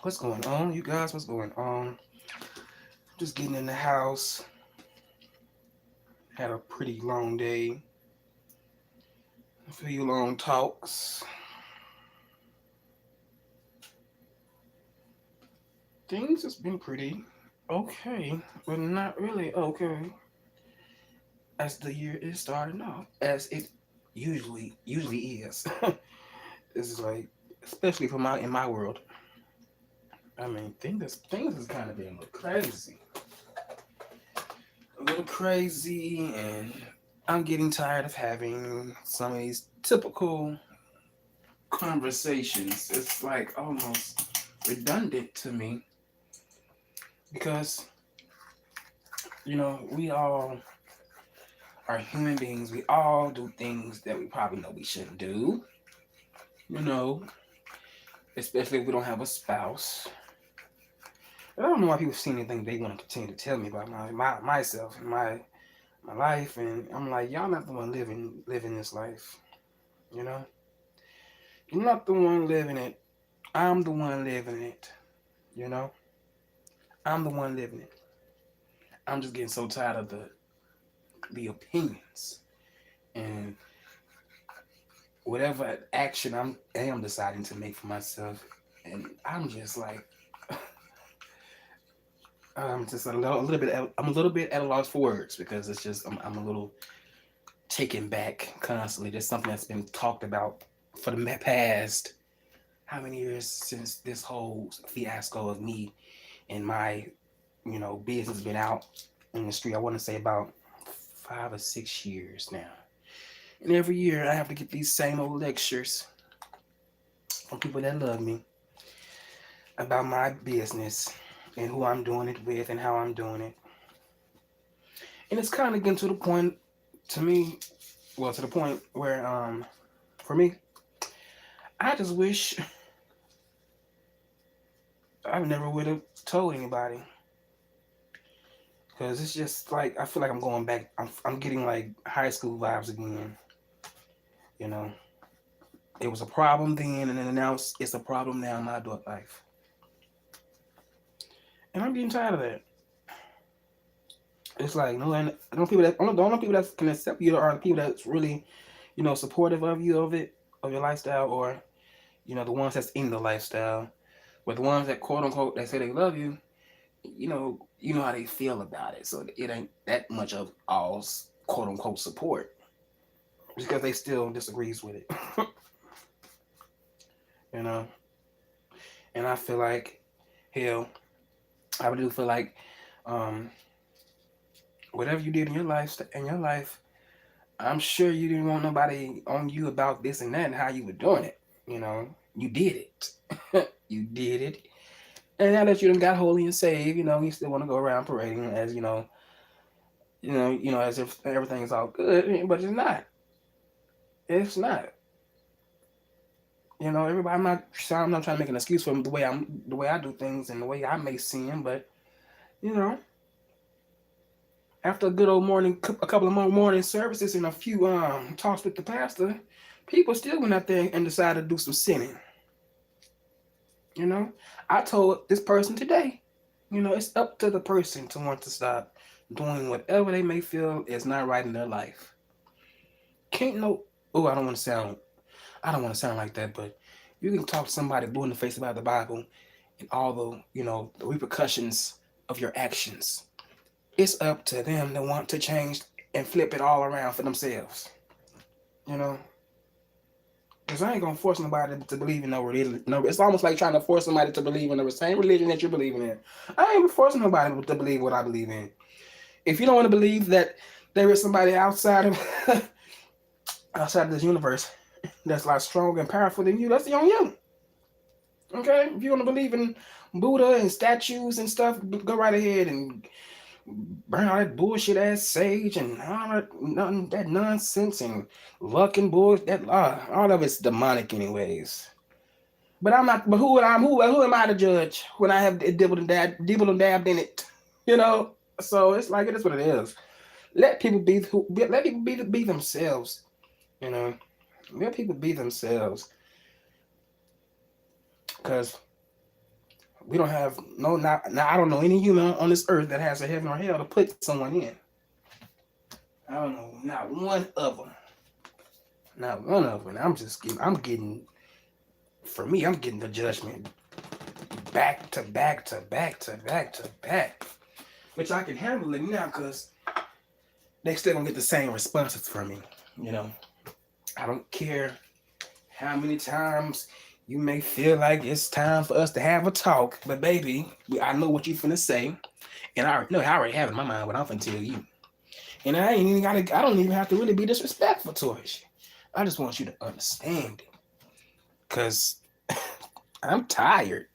What's going on, you guys? What's going on? Just getting in the house. Had a pretty long day. A few long talks. Things has been pretty okay, but not really okay. As the year is starting off, as it usually is. This is like, especially for my in my world. I mean, things is kind of being a little crazy, and I'm getting tired of having some of these typical conversations. It's like almost redundant to me because we all are human beings. We all do things that we probably know we shouldn't do. You know, especially if we don't have a spouse. I don't know why people see anything they want to continue to tell me about myself and my life, and I'm like, y'all not the one living this life. You know, you're not the one living it. I'm the one living it. You know, I'm the one living it. I'm just getting so tired of the opinions and whatever action I am deciding to make for myself, and I'm just like, I'm just I'm a little bit at a loss for words because it's just I'm a little taken back constantly. There's something that's been talked about for the past how many years since this whole fiasco of me and my business been out in the street. I want to say about 5 or 6 years now. And every year I have to get these same old lectures from people that love me about my business and who I'm doing it with and how I'm doing it. And it's kind of getting to the point to me, well, to the point where, for me, I just wish I never would have told anybody. Because it's just like, I feel like I'm going back, I'm getting like high school vibes again. You know, it was a problem then, and then now it's a problem now in my adult life. And I'm getting tired of that. It's like, no, and the only people that can accept you are the people that's really, supportive of you, of your lifestyle, or, the ones that's in the lifestyle. But the ones that quote unquote they say they love you, you know how they feel about it. So it ain't that much of all quote unquote support because they still disagrees with it. you know. And I feel like, hell, I do feel like, um, whatever you did in your life, I'm sure you didn't want nobody on you about this and that and how you were doing it. You did it. You did it. And now that you done got holy and saved, you still want to go around parading as as if everything's all good, but it's not. It's not. Everybody. I'm not trying to make an excuse for the way I do things and the way I may seem, but you know, after a good old a couple of more morning services and a few talks with the pastor, people still went out there and decided to do some sinning. You know, I told this person today, it's up to the person to want to stop doing whatever they may feel is not right in their life. Can't no. Oh, I don't want to sound like that, but you can talk to somebody blue in the face about the Bible and all the repercussions of your actions. It's up to them to want to change and flip it all around for themselves. You know, because I ain't gonna force nobody to believe in no religion. No, it's almost like trying to force somebody to believe in the same religion that you're believing in. I ain't forcing nobody to believe what I believe in. If you don't want to believe that there is somebody outside of outside of this universe that's like stronger and powerful than you, that's on you. Okay, if you want to believe in Buddha and statues and stuff, go right ahead and burn all that bullshit ass sage and that nonsense and luck and bullshit. That all of it's demonic, anyways. But I'm not. But who am I to judge when I have dibbled and dabbed in it? You know. So it's like it is what it is. Let people be themselves. You know. Let people be themselves. Because We don't have no, not now. I don't know any human on this earth that has a heaven or hell to put someone in. I don't know, not one of them. Not one of them. For me, I'm getting the judgment back to back to back to back to back, which I can handle it now because they still gonna get the same responses from me. You know, I don't care how many times you may feel like it's time for us to have a talk, but baby, I know what you finna say, and I already have in my mind what I'm finna tell you. And I don't even have to really be disrespectful towards you. I just want you to understand it. Cause I'm tired.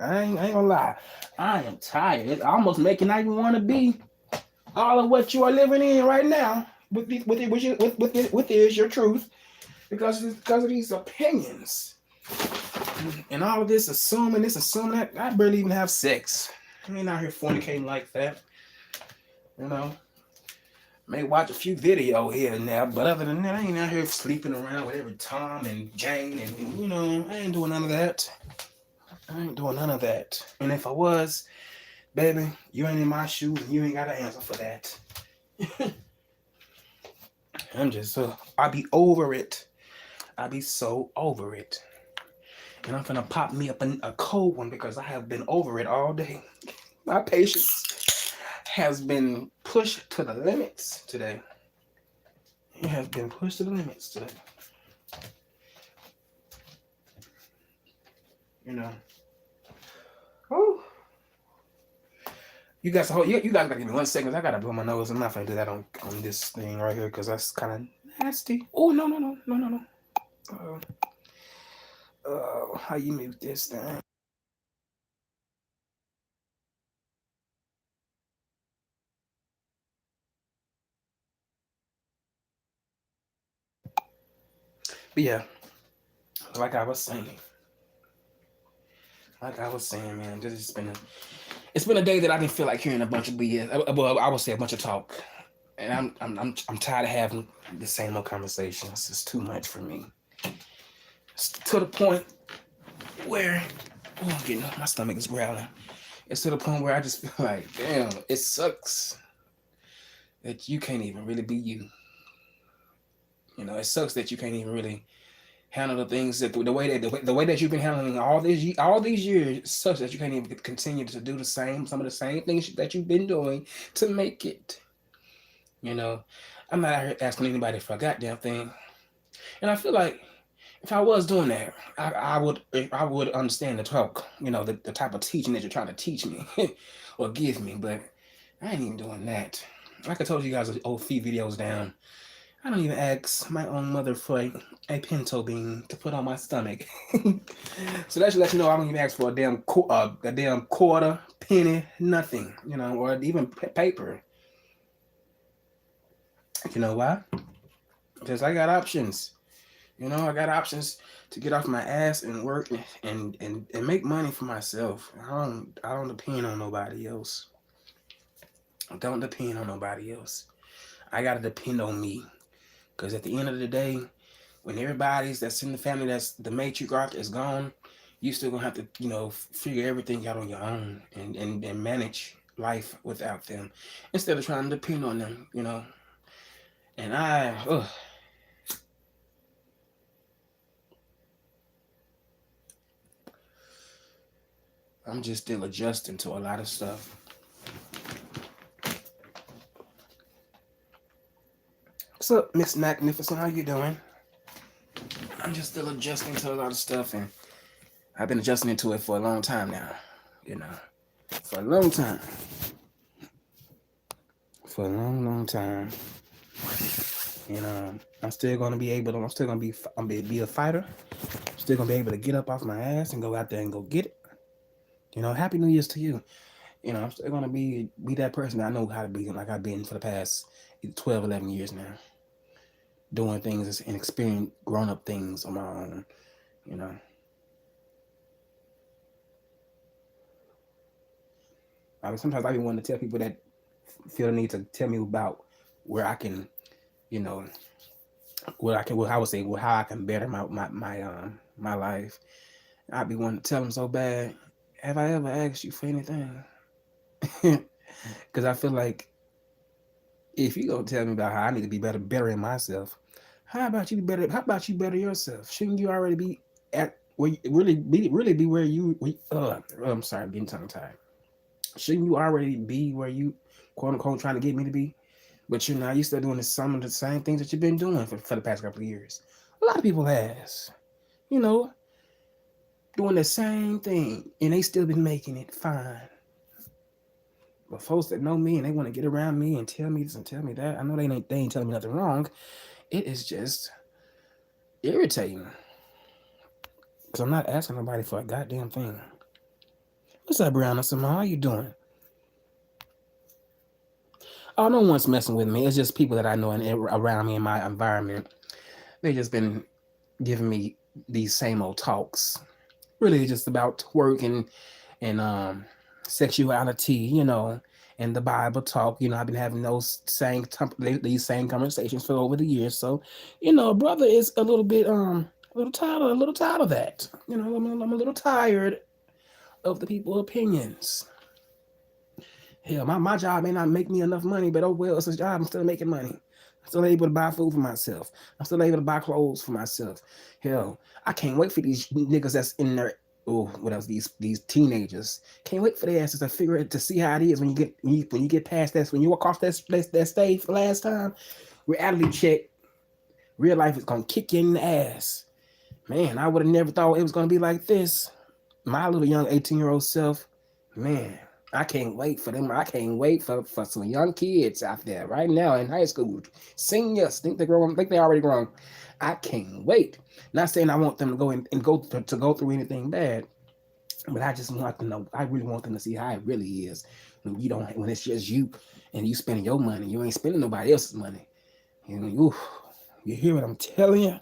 I ain't gonna lie. I am tired. It's almost making I even want to be all of what you are living in right now. With is your truth. Because of these opinions. And all of this assuming that I barely even have sex. I ain't out here fornicating like that. You know. May watch a few videos here and there, but other than that, I ain't out here sleeping around with every Tom and Jane, and you know, I ain't doing none of that. I ain't doing none of that. And if I was, baby, you ain't in my shoes, and you ain't got an answer for that. I be over it. I be so over it. And I'm finna pop me up a cold one because I have been over it all day. My patience has been pushed to the limits today. It has been pushed to the limits today. You know. Oh. You guys gotta give me 1 second. I gotta blow my nose. I'm not gonna do that on this thing right here because that's kind of nasty. Oh no. How you mute this thing? But yeah, like I was saying, man, it's been a day that I didn't feel like hearing a bunch of BS. Well, I would say a bunch of talk, and I'm tired of having the same old conversations. It's too much for me. It's to the point where my stomach is growling. It's to the point where I just feel like, damn, it sucks that you can't even really be you. You know, it sucks that you can't even really handle the things that the way that you've been handling all these years such that you can't even continue to do some of the same things that you've been doing to make it. You know, I'm not out here asking anybody for a goddamn thing, and I feel like if I was doing that, I would understand the talk. You know, the type of teaching that you're trying to teach me or give me, but I ain't even doing that. Like I told you guys, old few videos down. I don't even ask my own mother for a pinto bean to put on my stomach. So that should let you know I don't even ask for a damn quarter, penny, nothing, you know, or even paper. You know why? Because I got options. You know, I got options to get off my ass and work and make money for myself. I don't depend on nobody else. I don't depend on nobody else. I gotta depend on me. Because at the end of the day, when everybody's that's in the family, that's the matriarch is gone, you still gonna have to, you know, figure everything out on your own and manage life without them instead of trying to depend on them, you know. And I'm just still adjusting to a lot of stuff. What's up, Miss Magnificent? How you doing? I'm just still adjusting to a lot of stuff, and I've been adjusting to it for a long time now. You know, for a long time. For a long time. You know, I'm still gonna be a fighter. I'm still gonna be able to get up off my ass and go out there and go get it. You know, Happy New Year's to you. You know, I'm still gonna be that person that I know how to be, like I've been for the past 12, 11 years now. Doing things and experiencing grown up things on my own, you know. Sometimes I be wanting to tell people that feel the need to tell me about where I can, you know, how I can better my life. I'd be wanting to tell them so bad, Have I ever asked you for anything? Because I feel like if you gonna tell me about how I need to be better in myself, how about you be better? How about you better yourself? Shouldn't you already be at where you really be where you? I'm sorry, I'm getting tongue tied. Shouldn't you already be where you quote unquote trying to get me to be? But you're not. You still doing some of the same things that you've been doing for the past couple of years. A lot of people has, you know, doing the same thing, and they still been making it fine. But folks that know me and they want to get around me and tell me this and tell me that, I know they ain't telling me nothing wrong. It is just irritating because I'm not asking nobody for a goddamn thing. What's up, Brianna Simone? How you doing? Oh, no one's messing with me. It's just people that I know around me in my environment. They just been giving me these same old talks. Really, just about work and sexuality, and the Bible talk. I've been having these same conversations for over the years. So, brother is a little tired of that. I'm a little tired of the people's opinions. Hell, my job may not make me enough money, but oh well, it's a job. I'm still making money. I'm still able to buy food for myself. I'm still able to buy clothes for myself. Hell, I can't wait for these niggas that's in there. Oh, what else? These teenagers can't wait for their asses to figure it to see how it is when you get past that, when you walk off that stage for the last time. Reality check. Real life is gonna kick you in the ass. Man, I would have never thought it was gonna be like this. My little young 18-year-old self, man. I can't wait for them. I can't wait for some young kids out there right now in high school, seniors. Think they're grown. Think they already grown. I can't wait. Not saying I want them to go and go through anything bad, but I just want to know. I really want them to see how it really is when it's just you and you spending your money. You ain't spending nobody else's money. You hear what I'm telling you?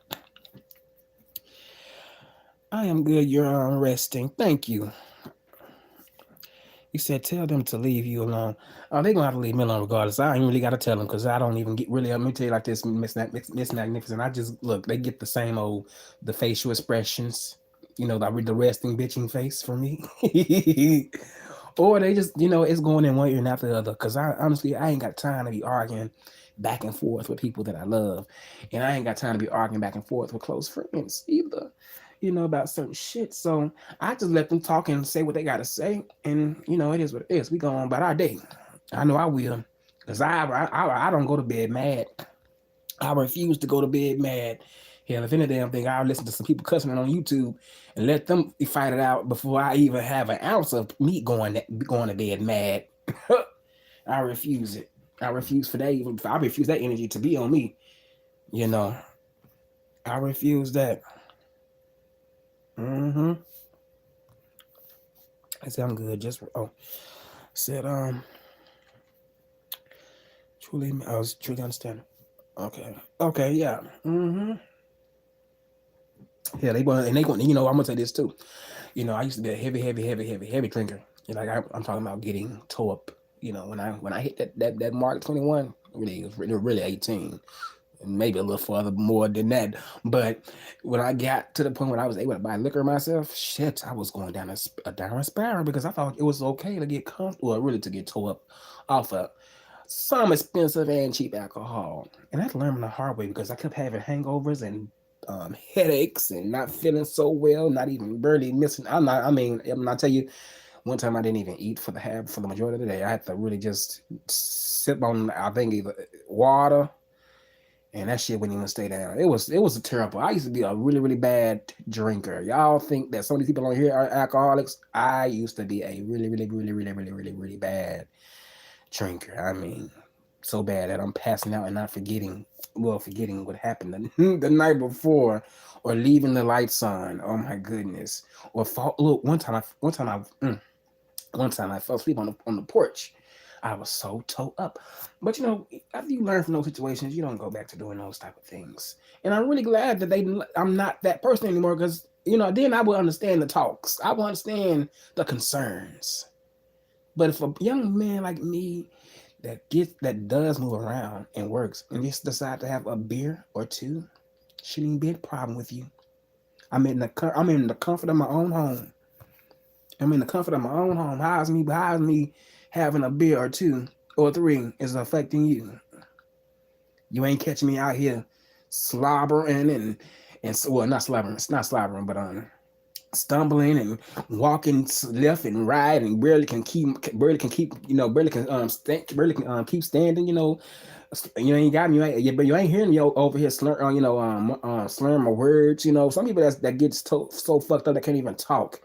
I am good. You're resting. Thank you. You said tell them to leave you alone. Oh, they gonna have to leave me alone regardless. I ain't really gotta tell them because I don't even get really. Let me tell you like this, Miss Magnificent. I just look. They get the same old the facial expressions. The resting bitching face for me. Or they just it's going in one ear and after the other. Because I honestly I ain't got time to be arguing back and forth with people that I love, and I ain't got time to be arguing back and forth with close friends either. About certain shit. So I just let them talk and say what they gotta say, and it is what it is. We go on about our day. I know I will, cause I don't go to bed mad. I refuse to go to bed mad. Hell, if any damn thing, I'll listen to some people cussing on YouTube and let them fight it out before I even have an ounce of me going to bed mad. I refuse it. I refuse for that. Even I refuse that energy to be on me. I refuse that. I said I'm good. Said truly. I was truly understanding. Okay, yeah. Yeah, they want and they want. I'm gonna say this too. I used to be a heavy drinker. Like I'm talking about getting toe up. When I hit that mark 21, really 18. Maybe a little further more than that. But when I got to the point where I was able to buy liquor myself, shit, I was going down a downward spiral because I thought it was okay to get comfortable, really to get towed up off of some expensive and cheap alcohol. And I had to learn the hard way because I kept having hangovers and headaches and not feeling so well, not even barely missing. I'm not tell you, one time I didn't even eat for the majority of the day. I had to really just sip on, I think, either water. And that shit wouldn't even stay down. It was a terrible. I used to be a really, really bad drinker. Y'all think that some of these people on here are alcoholics? I used to be a really, really, really, really, really, really, really bad drinker. I mean, so bad that I'm passing out and not forgetting what happened the night before, or leaving the lights on. Oh my goodness. Or look, one time I fell asleep on the porch. I was so toe up. But after you learn from those situations, you don't go back to doing those type of things. And I'm really glad that I'm not that person anymore because, then I would understand the talks. I would understand the concerns. But if a young man like me that does move around and works and just decide to have a beer or two, shouldn't even be a problem with you. I'm in the comfort of my own home. I'm in the comfort of my own home. How's me having a beer or two or three is affecting you? You ain't catching me out here slobbering and so well, not slobbering. It's not slobbering, but stumbling and walking left and right and barely can barely can keep standing. You ain't got me. But you ain't hearing me over here slurring my words. Some people that gets so fucked up they can't even talk.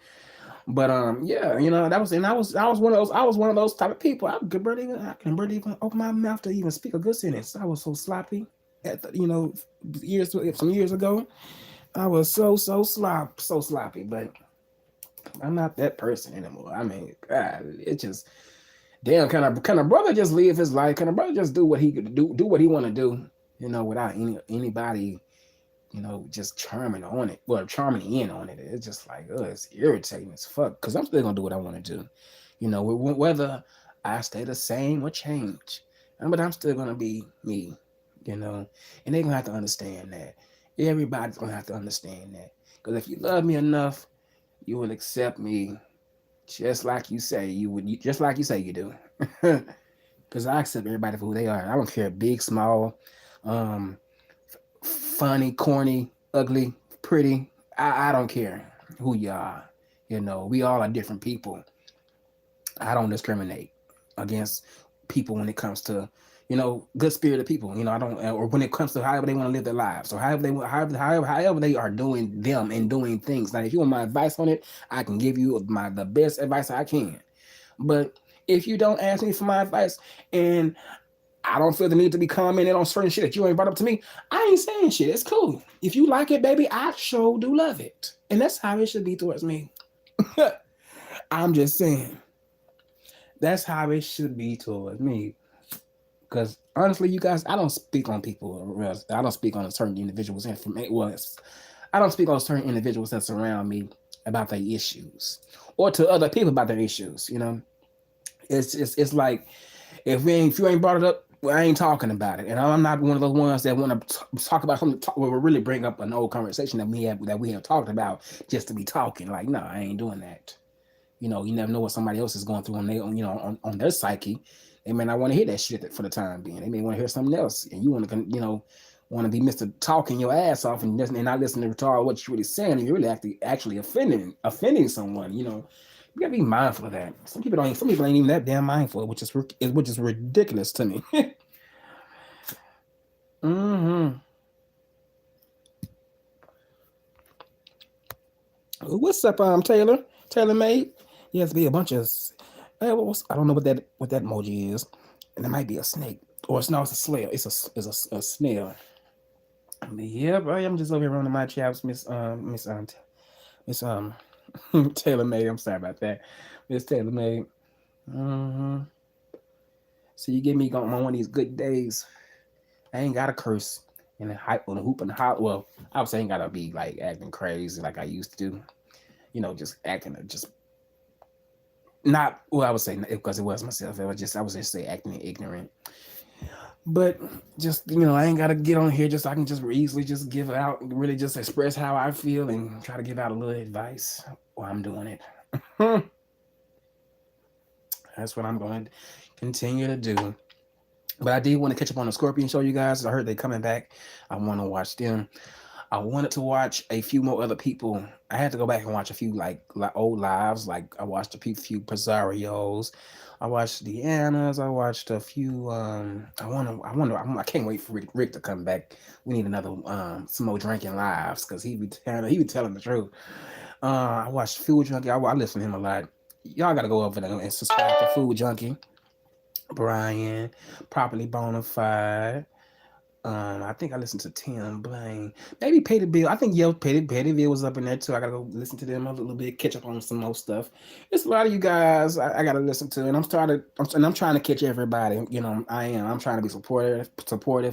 But yeah, I was one of those. I was one of those type of people. I can barely even open my mouth to even speak a good sentence. I was so sloppy. Some years ago, I was so sloppy. But I'm not that person anymore. I mean, God, it just damn kind of brother just live his life. Kind of brother just do what he could do what he want to do. Without anybody just charming in on it. It's just like, it's irritating as fuck. Cause I'm still gonna do what I want to do. Whether I stay the same or change, but I'm still gonna be me. And they're gonna have to understand that. Everybody's gonna have to understand that. Cause if you love me enough, you will accept me just like you say you would. Just like you say you do. Cause I accept everybody for who they are. I don't care, big, small, um, funny, corny, ugly, pretty. I don't care who you are. We all are different people. I don't discriminate against people when it comes to, good spirited people. I don't, or when it comes to however they want to live their lives, or however they are doing them and doing things. Like if you want my advice on it, I can give you the best advice I can. But if you don't ask me for my advice and I don't feel the need to be commenting on certain shit that you ain't brought up to me, I ain't saying shit. It's cool. If you like it, baby, I sure do love it. And that's how it should be towards me. I'm just saying. That's how it should be towards me. Because honestly, you guys, I don't speak on people. I don't speak on certain individuals. I don't speak on certain individuals that surround me about their issues. Or to other people about their issues, It's like, if you ain't brought it up, well, I ain't talking about it, and I'm not one of those ones that want to talk about something. Will really bring up an old conversation that we have talked about just to be talking. Like, no, I ain't doing that. You never know what somebody else is going through on their psyche. They may not want to hear that shit for the time being. They may want to hear something else, and you want to be Mister talking your ass off and not listening to what you're really saying, and you're really actually offending someone. You gotta be mindful of that. Some people ain't even that damn mindful, which is ridiculous to me. hmm What's up, Taylor? Taylor made. He has to be a bunch of. I don't know what that emoji is, and it might be a snake or it's no, it's a snail. It's a snail. Yeah, bro, I'm just over here running my chaps, Miss Taylor made. I'm sorry about that, Miss Taylor made. hmm So you get me going on one of these good days. I ain't got to curse and hype on a hoop and holler. Well, I would say I ain't gotta be like acting crazy like I used to do. Just acting, just not. Well, I would say because it was myself. I was just say acting ignorant. But just I ain't gotta get on here. Just I can just easily just give out, really just express how I feel and try to give out a little advice while I'm doing it. That's what I'm going to continue to do. But I did want to catch up on the Scorpion show, you guys. I heard they coming back. I want to watch them. I wanted to watch a few more other people. I had to go back and watch a few like old lives. Like I watched a few Pizarrios. I watched the Annas. I watched a few. I can't wait for Rick to come back. We need another some more drinking lives because he be telling the truth. I watched Food Junkie. I listen to him a lot. Y'all gotta go over there and subscribe to Food Junkie. Brian, Properly Bonafide. I think I listened to Tim Blaine. Maybe Pay the Bill. I think Pay the Bill was up in there too. I gotta go listen to them a little bit, catch up on some more stuff. It's a lot of you guys I gotta listen to, and I'm trying to catch everybody. I am. I'm trying to be supportive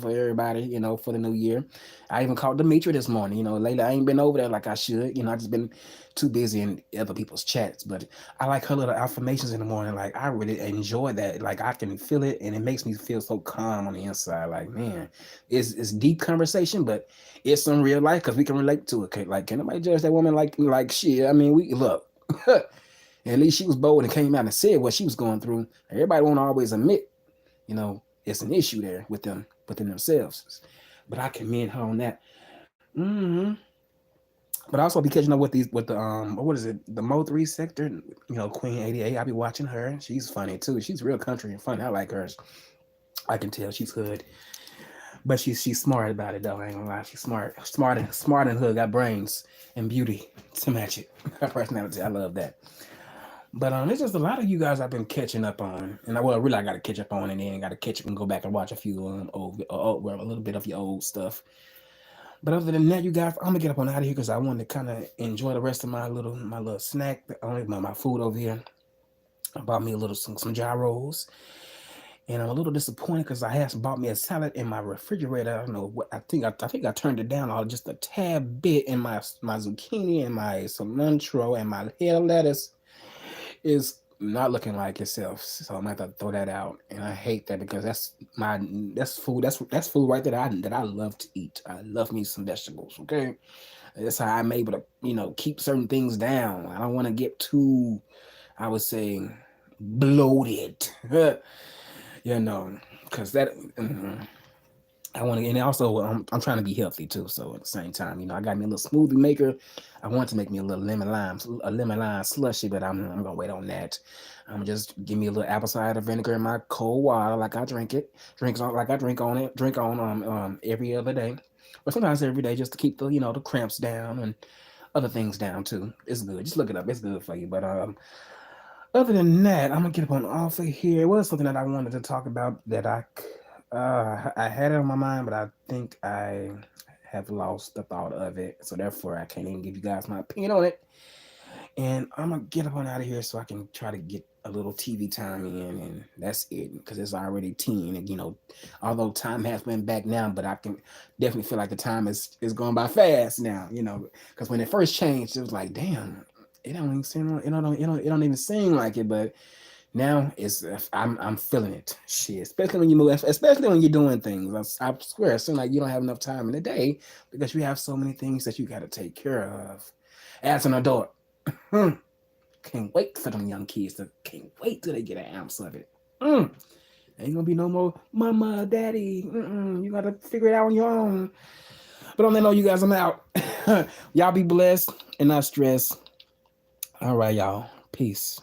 for everybody. For the new year. I even called Demetri this morning. Lately I ain't been over there like I should. I just been too busy in other people's chats. But I like her little affirmations in the morning. Like I really enjoy that. Like I can feel it, and it makes me feel so calm on the inside. Like man. It's deep conversation, but it's some real life because we can relate to it. Like, can nobody judge that woman like shit? I mean, we look. And at least she was bold and came out and said what she was going through. Everybody won't always admit, it's an issue there with them within themselves. But I commend her on that. Mm-hmm. But also be catching up with the what is it, the Mo3 sector, Queen 88. I be watching her. She's funny too. She's real country and funny. I like hers. I can tell she's hood. But she's smart about it though. I ain't gonna lie. She's smart and hood, got brains and beauty to match it. Her personality. I love that. But there's just a lot of you guys I've been catching up on, and I got to catch up on, and then got to catch up and go back and watch a few well, a little bit of your old stuff. But other than that, you guys, I'm gonna get up on out of here because I wanted to kind of enjoy the rest of my little snack, my food over here. I bought me a little some gyros, and I'm a little disappointed because I had bought me a salad in my refrigerator. I don't know what I think. I think I turned it down all just a tad bit, and my zucchini and my cilantro and my head of lettuce is not looking like itself. So I'm gonna have to throw that out. And I hate that because that's food. That's food right there that I love to eat. I love me some vegetables. Okay. That's how I'm able to, keep certain things down. I don't want to get too, I would say, bloated. Because that I want to, and also I'm trying to be healthy too. So at the same time, I got me a little smoothie maker. I want to make me a lemon lime slushy, but I'm gonna wait on that. I'm gonna just give me a little apple cider vinegar in my cold water, like I drink on it, drink on every other day, but sometimes every day just to keep the cramps down and other things down too. It's good. Just look it up. It's good for you. But other than that, I'm gonna get up on off of here. It was something that I wanted to talk about that I had it on my mind, but I think I have lost the thought of it. So therefore, I can't even give you guys my opinion on it. And I'm gonna get up on out of here so I can try to get a little TV time in, and that's it. Because it's already 10, and although time has been back now, but I can definitely feel like the time is going by fast now. Because when it first changed, it was like, damn, it don't even seem, it don't even seem like it, but now I'm feeling it. Shit, especially when you move, especially when you're doing things. I swear, it seems like you don't have enough time in the day because you have so many things that you got to take care of. As an adult, can't wait for them young kids can't wait till they get an ounce of it. Ain't gonna be no more mama, daddy. You gotta figure it out on your own. But on that note, you guys, I'm out. Y'all be blessed and not stressed. All right, y'all. Peace.